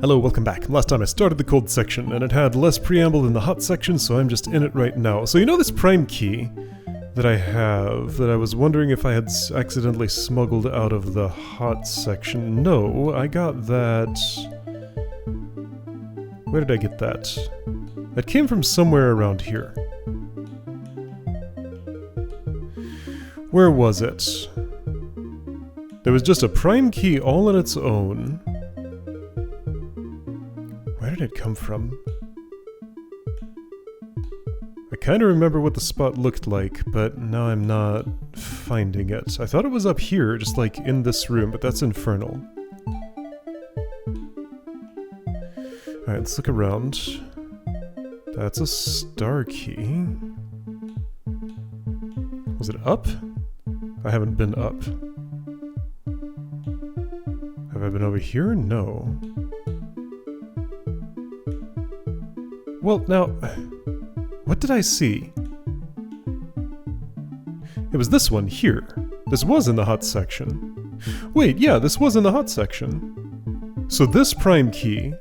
Hello, welcome back. Last time I started the cold section, and it had less preamble than the hot section, so I'm just in it right now. So you know this prime key that I have, that I was wondering if I had accidentally smuggled out of the hot section? No, I got that... Where did I get that? That came from somewhere around here. Where was it? There was just a prime key all on its own. Where did it come from? I kind of remember what the spot looked like, but now I'm not finding it. I thought it was up here, just like in this room, but that's infernal. Alright, let's look around. That's a star key. Was it up? I haven't been up. Have I been over here? No. Well, now, what did I see? It was this one here. This was in the hot section. Wait, yeah, this was in the hot section. So this prime key,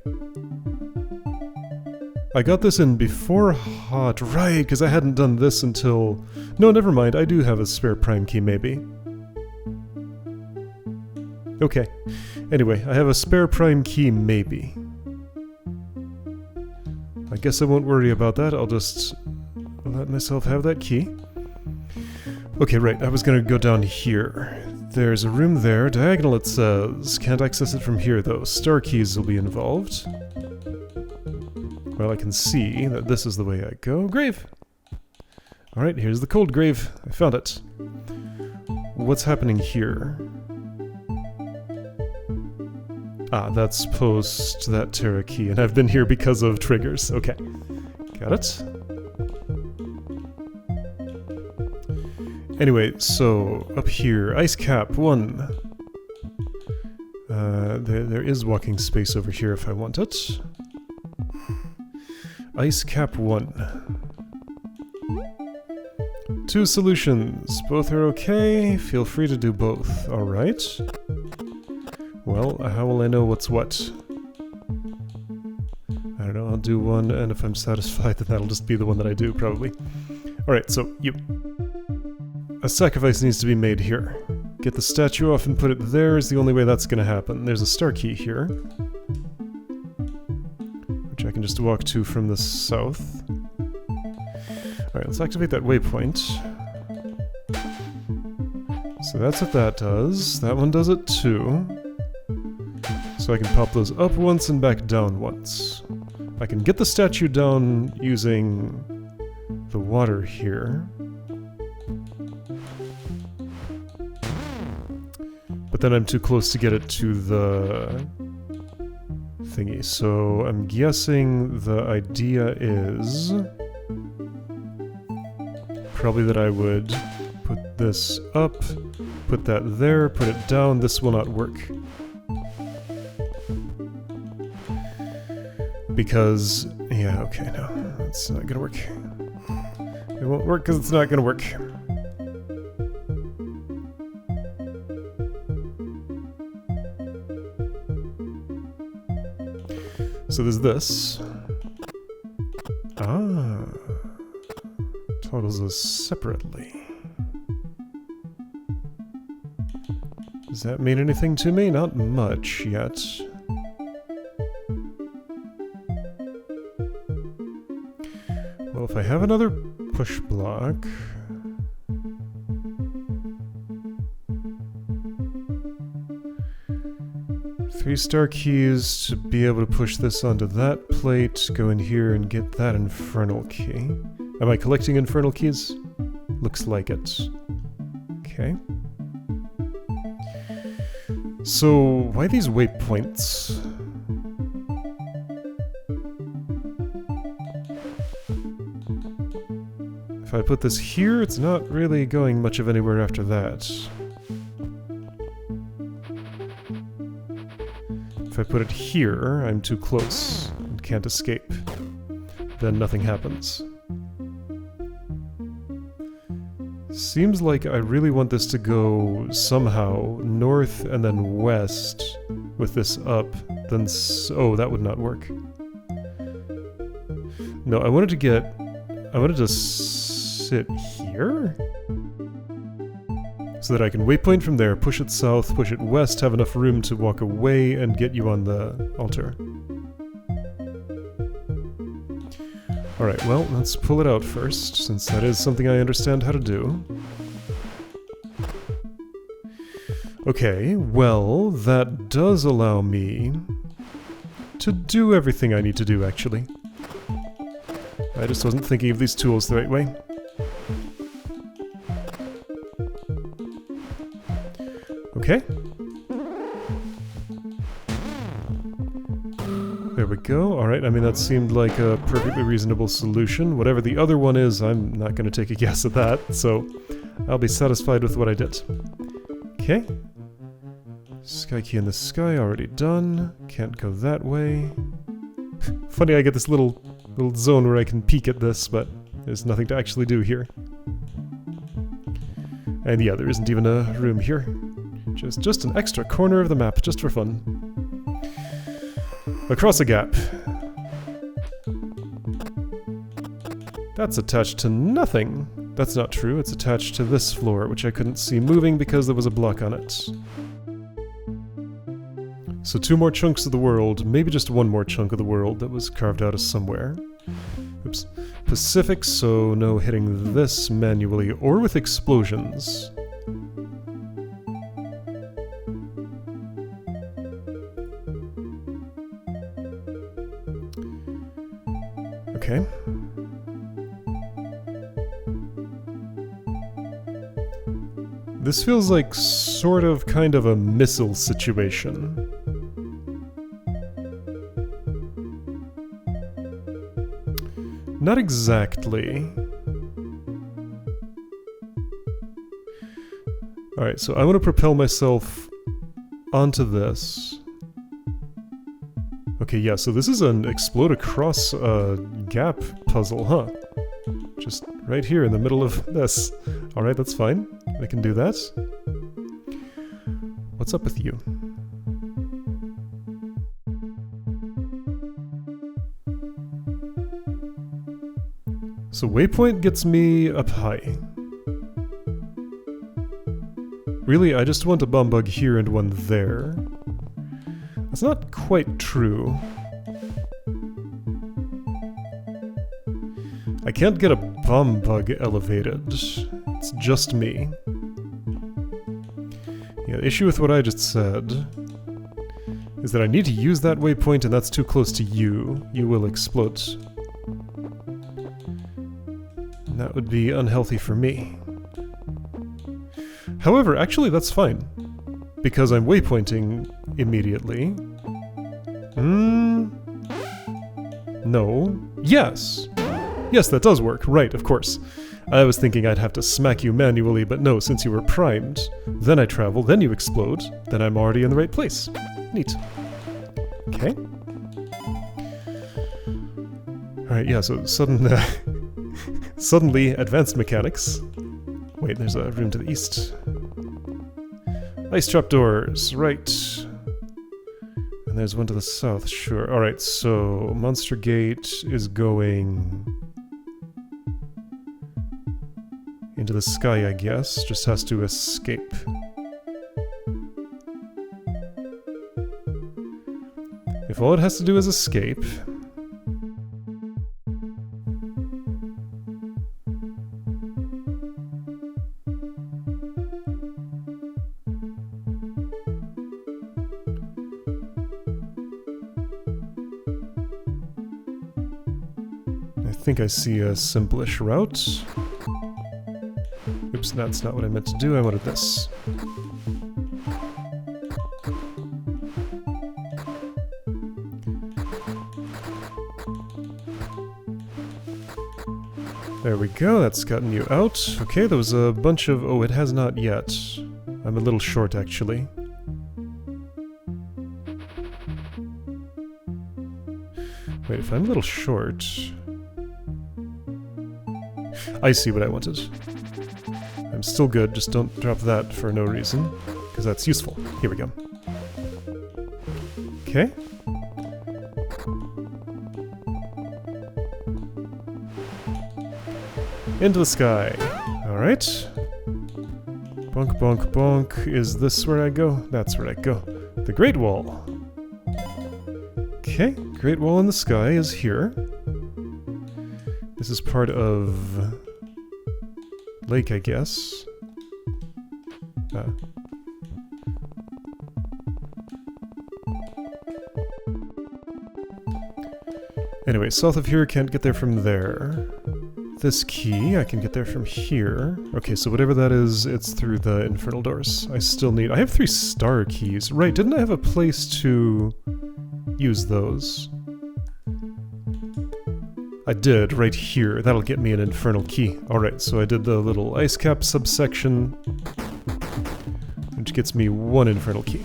I got this in before hot, right, because I hadn't done this until... No, never mind, I do have a spare prime key, maybe. Okay, anyway, I have a spare prime key, maybe. I guess I won't worry about that, I'll just let myself have that key. Okay, right, I was gonna go down here. There's a room there, diagonal it says. Can't access it from here though, star keys will be involved. Well, I can see that this is the way I go. Grave! Alright, here's the cold grave. I found it. What's happening here? Ah, that's post that Terra key, and I've been here because of triggers. Okay. Got it. Anyway, so, up here, ice cap 1. There is walking space over here if I want it. Ice cap 1. 2 solutions. Both are okay. Feel free to do both. Alright. Well, how will I know what's what? I don't know, I'll do one, and if I'm satisfied, then that'll just be the one that I do, probably. Alright, so, a sacrifice needs to be made here. Get the statue off and put it there is the only way that's gonna happen. There's a star key here, which I can just walk to from the south. Alright, let's activate that waypoint. So that's what that does. That one does it too. So I can pop those up once and back down once. I can get the statue down using the water here. But then I'm too close to get it to the thingy. So I'm guessing the idea is probably that I would put this up, put that there, put it down. This will not work. Because, yeah, okay, no, it's not gonna work. It won't work because it's not gonna work. So there's this. Ah. Toggles those separately. Does that mean anything to me? Not much yet. Well, if I have another push block... Three star keys to be able to push this onto that plate, go in here and get that infernal key. Am I collecting infernal keys? Looks like it. Okay. So, why these waypoints? If I put this here, it's not really going much of anywhere after that. If I put it here, I'm too close and can't escape. Then nothing happens. Seems like I really want this to go somehow north and then west with this up then oh, that would not work. No, I wanted to sit here? So that I can waypoint from there, push it south, push it west, have enough room to walk away and get you on the altar. Alright, well, let's pull it out first, since that is something I understand how to do. Okay, well, that does allow me to do everything I need to do, actually. I just wasn't thinking of these tools the right way. Okay. There we go. Alright, I mean that seemed like a perfectly reasonable solution. Whatever the other one is, I'm not going to take a guess at that, so I'll be satisfied with what I did. Okay. Sky key in the sky, already done. Can't go that way. Funny, I get this little zone where I can peek at this, but there's nothing to actually do here. And yeah, there isn't even a room here. Just an extra corner of the map, just for fun. Across a gap. That's attached to nothing. That's not true, it's attached to this floor, which I couldn't see moving because there was a block on it. So 2 more chunks of the world, maybe just 1 more chunk of the world that was carved out of somewhere. Oops. Pacific, so no hitting this manually or with explosions. Okay. This feels like sort of kind of a missile situation. Not exactly. Alright, so I want to propel myself onto this. Okay, yeah, so this is an explode across a gap puzzle, huh? Just right here in the middle of this. Alright, that's fine. I can do that. What's up with you? So waypoint gets me up high. Really, I just want a bomb bug here and one there. That's not quite true. I can't get a bomb bug elevated. It's just me. Yeah, the issue with what I just said is that I need to use that waypoint and that's too close to you. You will explode. And that would be unhealthy for me. However, actually that's fine. Because I'm waypointing immediately. No. Yes! Yes, that does work. Right, of course. I was thinking I'd have to smack you manually, but no, since you were primed, then I travel, then you explode, then I'm already in the right place. Neat. Okay. Alright, yeah, so suddenly advanced mechanics. Wait, there's a room to the east. Ice trapdoors, right. And there's one to the south, sure. Alright, so Monster Gate is going into the sky, I guess. Just has to escape. If all it has to do is escape... I think I see a simplish route. Oops, that's not what I meant to do, I wanted this. There we go, that's gotten you out. Okay, there was a bunch of... oh, it has not yet. I'm a little short, actually. Wait, if I'm a little short... I see what I wanted. I'm still good, just don't drop that for no reason, because that's useful. Here we go. Okay. Into the sky. Alright. Bonk, bonk, bonk. Is this where I go? That's where I go. The Great Wall. Okay, Great Wall in the sky is here. This is part of... lake, I guess. Anyway, south of here, can't get there from there. This key, I can get there from here. Okay, so whatever that is, it's through the infernal doors. I still need... I have 3 star keys. Right, didn't I have a place to use those? I did, right here. That'll get me an infernal key. Alright, so I did the little ice cap subsection, which gets me 1 infernal key.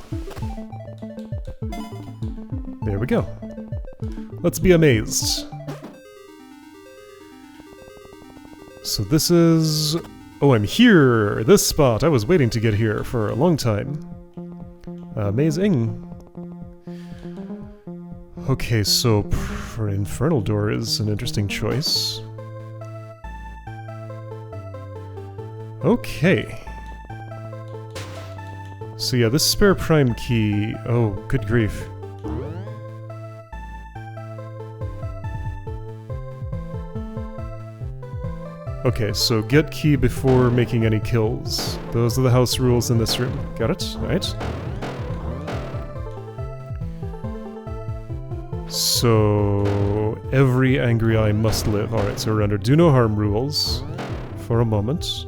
There we go. Let's be amazed. So this is... oh, I'm here! This spot! I was waiting to get here for a long time. Amazing. Okay, so for an infernal door is an interesting choice. Okay. So yeah, this spare prime key... oh, good grief. Okay, so get key before making any kills. Those are the house rules in this room. Got it? Right. So... every angry eye must live. Alright, so we're under do no harm rules for a moment.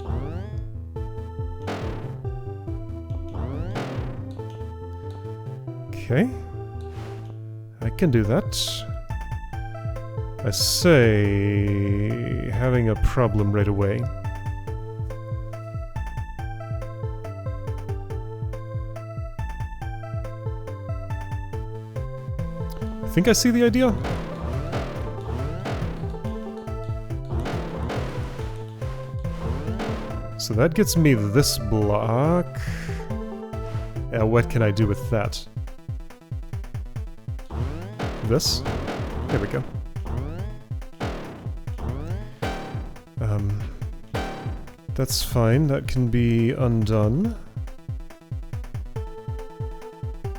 Okay. I can do that. I say... having a problem right away. I think I see the idea. So that gets me this block. What can I do with that? This? There we go. That's fine, that can be undone.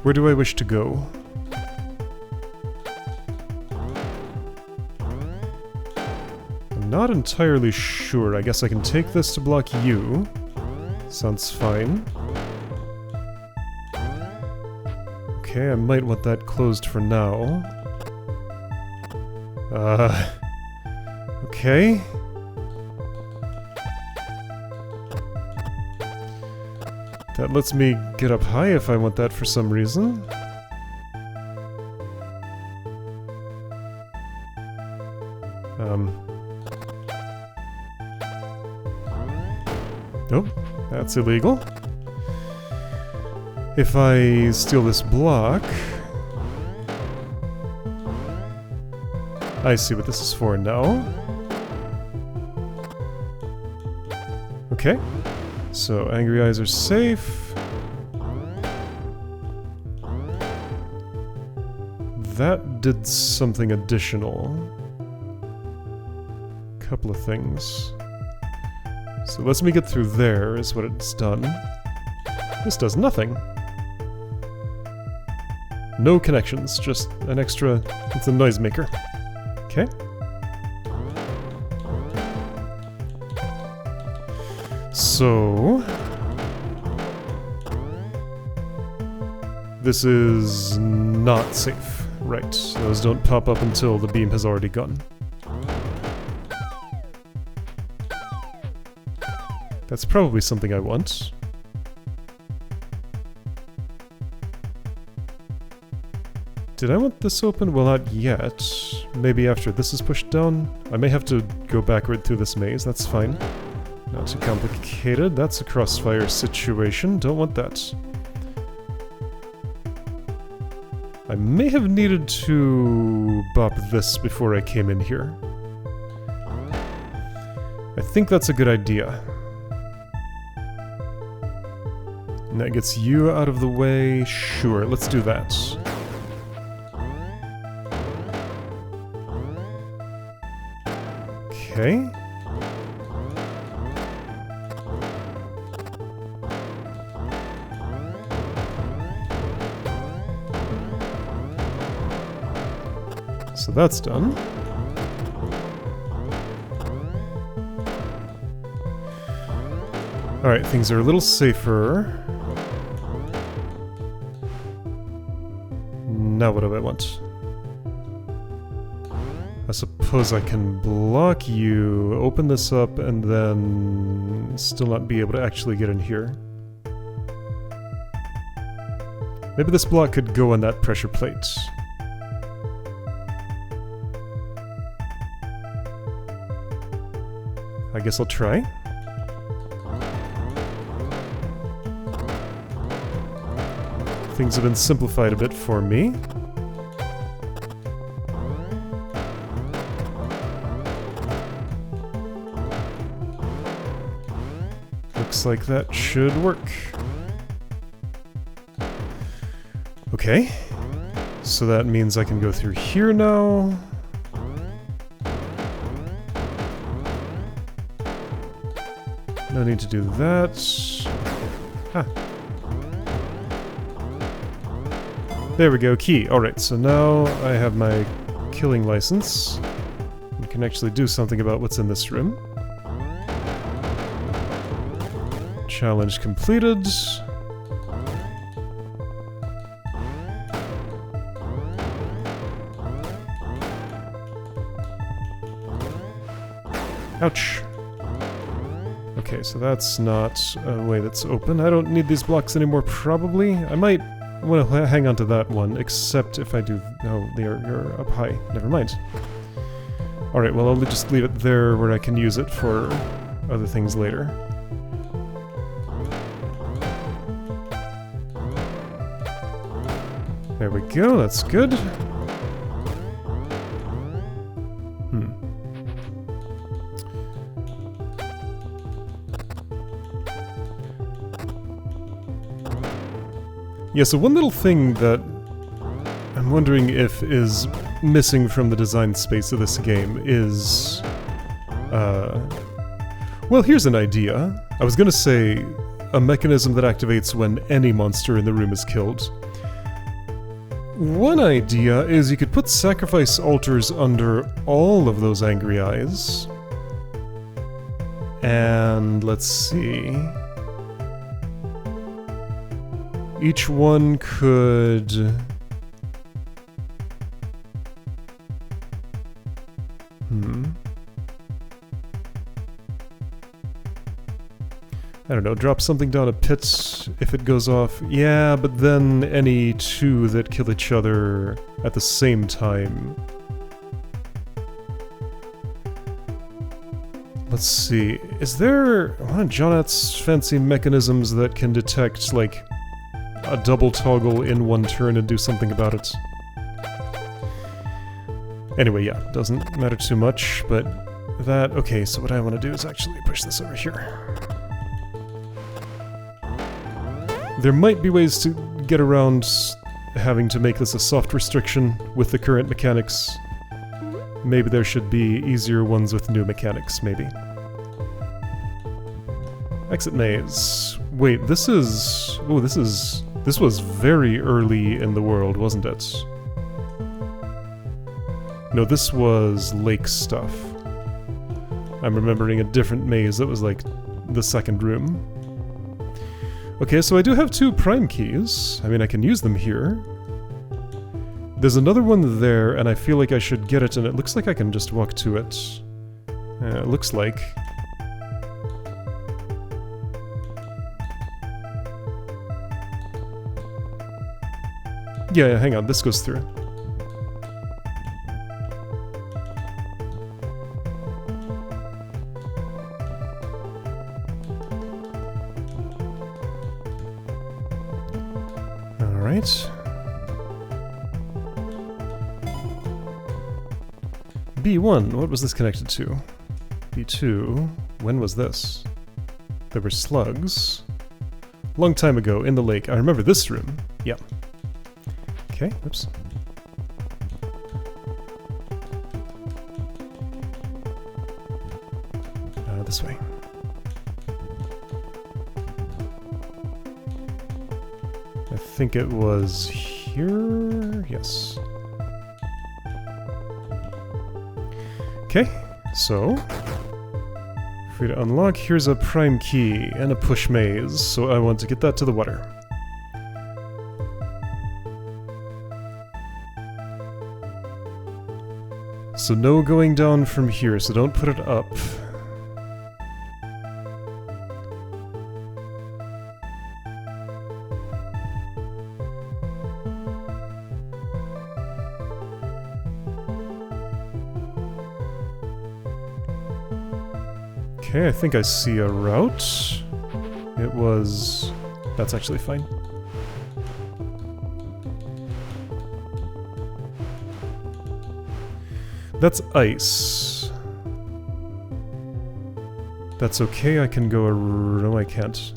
Where do I wish to go? I'm not entirely sure. I guess I can take this to block you. Sounds fine. Okay, I might want that closed for now. Okay. That lets me get up high if I want that for some reason. Nope, that's illegal. If I steal this block... I see what this is for now. Okay. So, angry eyes are safe. That did something additional. Couple of things. So lets me get through there is what it's done. This does nothing. No connections, just an extra... it's a noisemaker. Okay. So... this is not safe. Right, those don't pop up until the beam has already gone. That's probably something I want. Did I want this open? Well, not yet. Maybe after this is pushed down? I may have to go backward through this maze, that's fine. Not too complicated. That's a crossfire situation. Don't want that. I may have needed to bop this before I came in here. I think that's a good idea. And that gets you out of the way. Sure, let's do that. Okay. So that's done. Alright, things are a little safer. Now what do I want? I suppose I can block you, open this up, and then still not be able to actually get in here. Maybe this block could go on that pressure plate. I guess I'll try. Things have been simplified a bit for me. Looks like that should work. Okay. So that means I can go through here now. No need to do that. Huh. There we go, key. Alright, so now I have my killing license. We can actually do something about what's in this room. Challenge completed. Ouch. Okay, so that's not a way that's open. I don't need these blocks anymore, probably. I might want to hang on to that one, except if I do... No, you're up high. Never mind. Alright, well, I'll just leave it there where I can use it for other things later. There we go, that's good. Yeah, so one little thing that I'm wondering if is missing from the design space of this game is... well, here's an idea. I was gonna say a mechanism that activates when any monster in the room is killed. One idea is you could put sacrifice altars under all of those angry eyes. And let's see... Each one could... I don't know, drop something down a pit if it goes off. Yeah, but then any two that kill each other at the same time. Let's see, is there one of Jonat's fancy mechanisms that can detect, like, a double toggle in one turn and do something about it? Anyway, yeah, doesn't matter too much, but that... Okay, so what I want to do is actually push this over here. There might be ways to get around having to make this a soft restriction with the current mechanics. Maybe there should be easier ones with new mechanics, maybe. Exit maze. Wait, this is... Oh, this was very early in the world, wasn't it? No, this was lake stuff. I'm remembering a different maze that was like the second room. Okay, so I do have 2 prime keys. I mean, I can use them here. There's another one there, and I feel like I should get it, and it looks like I can just walk to it. It looks like. Yeah, hang on, this goes through. Alright. B1, what was this connected to? B2, when was this? There were slugs. Long time ago, in the lake. I remember this room. Yeah. Okay, oops. This way. I think it was here? Yes. Okay, so free to unlock. Here's a prime key and a push maze, so I want to get that to the water. So no going down from here, so don't put it up. Okay, I think I see a route. It was... That's actually fine. That's ice. That's okay, I can go... No, I can't.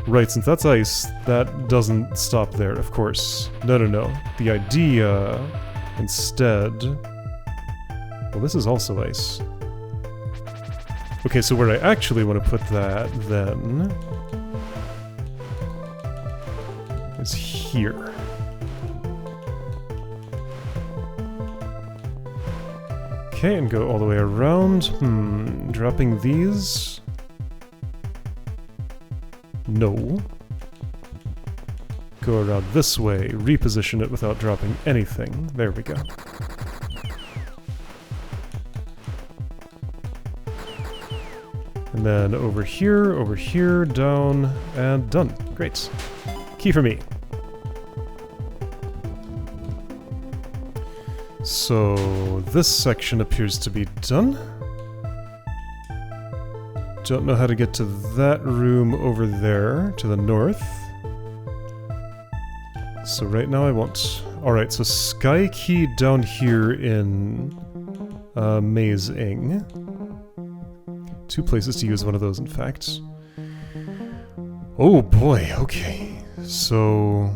Right, since that's ice, that doesn't stop there, of course. No. The idea, instead... Well, this is also ice. Okay, so where I actually want to put that, then... is here. Okay, and go all the way around. Dropping these... No. Go around this way, reposition it without dropping anything. There we go. And then over here, down, and done. Great. Key for me. So this section appears to be done. Don't know how to get to that room over there, to the north. So right now I won't. Alright, so sky key down here in Maze-ing. 2 places to use one of those, in fact. Oh boy, okay. So,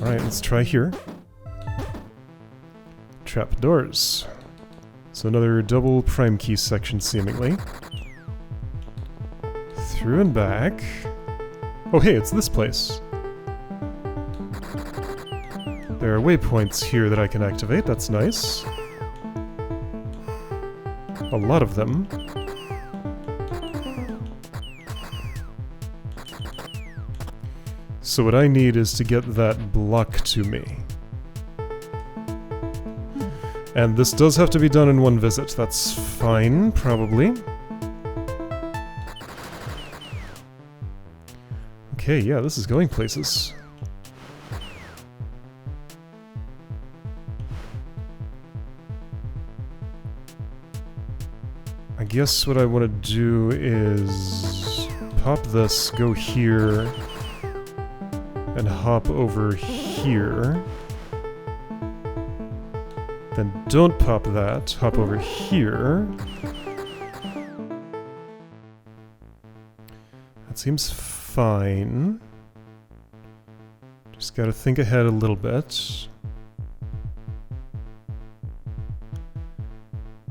alright, let's try here. Trapdoors. So another double prime key section, seemingly. Through and back. Oh hey, it's this place. There are waypoints here that I can activate, that's nice. A lot of them. So what I need is to get that block to me. And this does have to be done in one visit, that's fine, probably. Okay, yeah, this is going places. I guess what I want to do is pop this, go here, and hop over here. Then don't pop that, hop over here. That seems fine. Just gotta think ahead a little bit.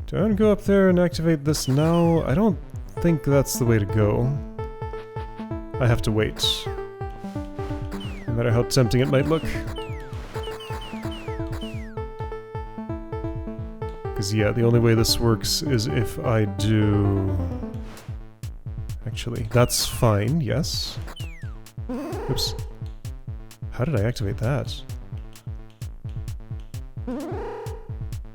Do I want to go up there and activate this now? I don't think that's the way to go. I have to wait. No matter how tempting it might look. Because yeah, the only way this works is if I do... Actually, that's fine, yes. Oops. How did I activate that?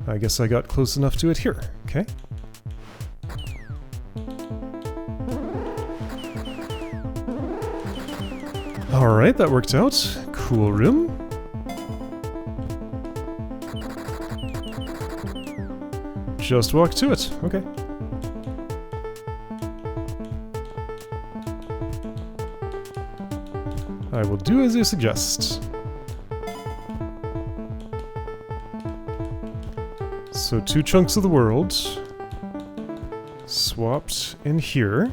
I guess I got close enough to it here, okay. Alright, that worked out. Cool room. Just walk to it, okay. I will do as you suggest. So 2 chunks of the world swapped in here.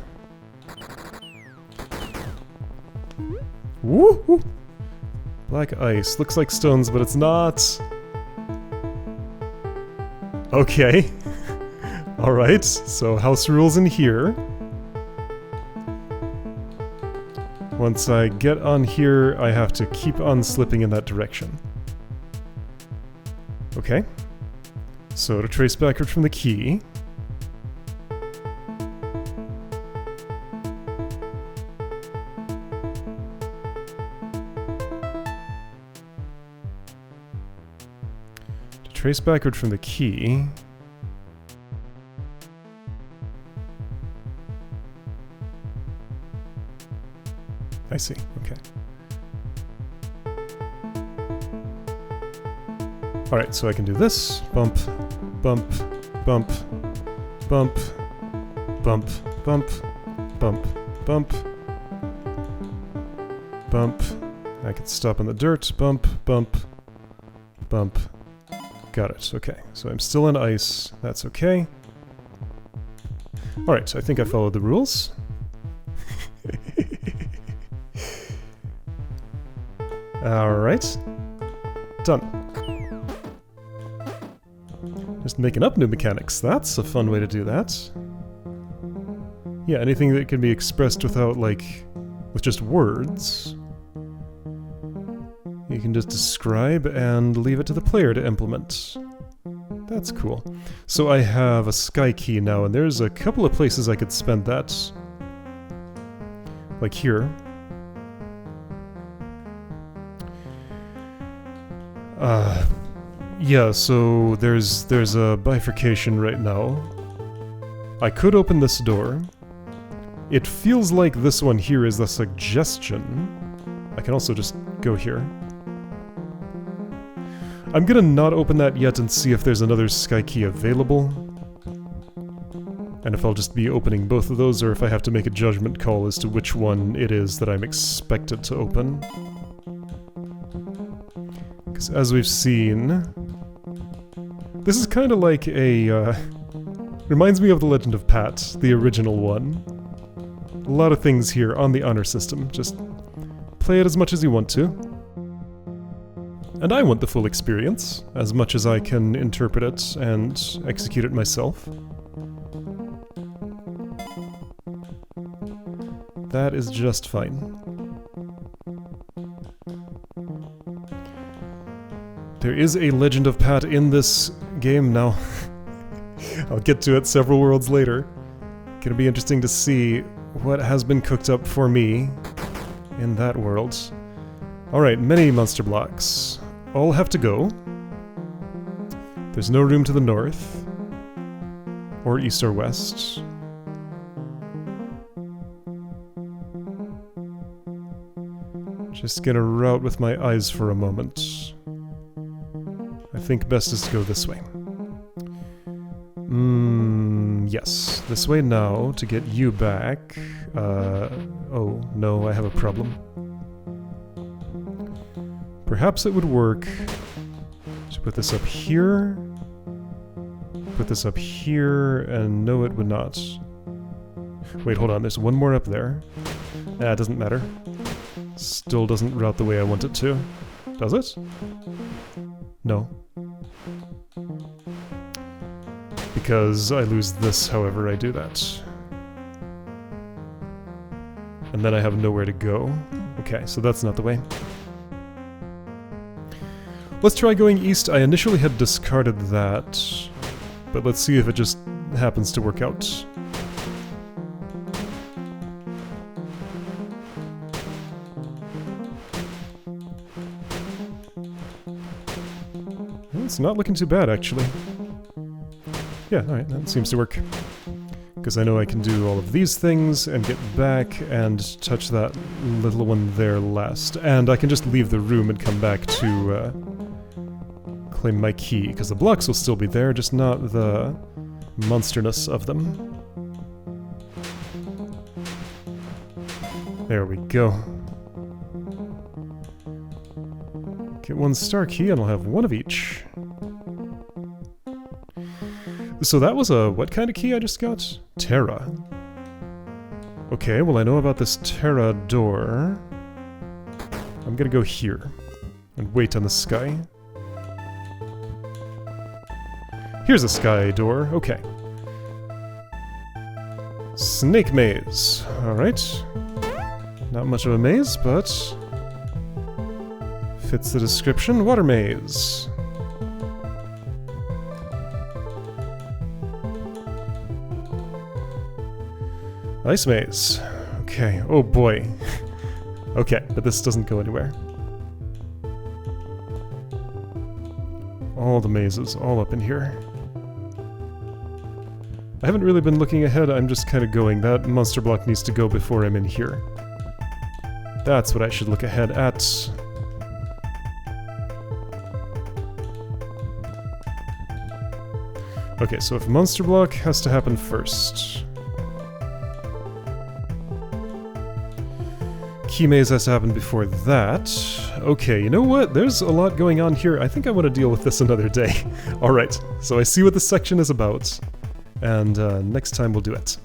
Woo! Black ice. Looks like stones, but it's not. Okay. Alright, so house rules in here. Once I get on here, I have to keep on slipping in that direction. Okay. So to trace backward from the key... Trace backward from the key. I see, okay. Alright, so I can do this. Bump, bump, bump, bump, bump, bump, bump, bump, bump. I can stop in the dirt. Bump, bump, bump. Got it, okay. So I'm still in ice. That's okay. Alright, I think I followed the rules. Alright. Done. Just making up new mechanics. That's a fun way to do that. Yeah, anything that can be expressed without, like, with just words. You can just describe and leave it to the player to implement. That's cool. So I have a sky key now, and there's a couple of places I could spend that. Like here. Yeah, so there's a bifurcation right now. I could open this door. It feels like this one here is the suggestion. I can also just go here. I'm gonna not open that yet and see if there's another sky key available. And if I'll just be opening both of those, or if I have to make a judgment call as to which one it is that I'm expected to open. Because as we've seen... This is kind of like a... reminds me of The Legend of Pat, the original one. A lot of things here on the honor system. Just play it as much as you want to. And I want the full experience, as much as I can interpret it and execute it myself. That is just fine. There is a Legend of Pat in this game now. I'll get to it several worlds later. Gonna be interesting to see what has been cooked up for me in that world. Alright, many monster blocks. All have to go. There's no room to the north. Or east or west. Just gonna route with my eyes for a moment. I think best is to go this way. Yes. This way now to get you back. Oh, no, I have a problem. Perhaps it would work to put this up here. Put this up here, and no, it would not. Wait, hold on, there's one more up there. Nah, it doesn't matter. Still doesn't route the way I want it to. Does it? No. Because I lose this however I do that. And then I have nowhere to go. Okay, so that's not the way. Let's try going east. I initially had discarded that, but let's see if it just happens to work out. It's not looking too bad, actually. Yeah, alright, that seems to work. Because I know I can do all of these things and get back and touch that little one there last. And I can just leave the room and come back to claim my key, because the blocks will still be there, just not the monsterness of them. There we go. Get one star key and I'll have one of each. So that was a what kind of key I just got? Terra. Okay, well I know about this Terra door. I'm gonna go here and wait on the sky. Here's a sky door, okay. Snake maze, alright. Not much of a maze, but fits the description. Water maze. Ice maze. Okay, oh boy. Okay, but this doesn't go anywhere. All the mazes, all up in here. I haven't really been looking ahead, I'm just kind of going, that monster block needs to go before I'm in here. That's what I should look ahead at. Okay, so if monster block has to happen first. Key maze has to happen before that. Okay, you know what? There's a lot going on here. I think I want to deal with this another day. Alright, so I see what this section is about, and next time we'll do it.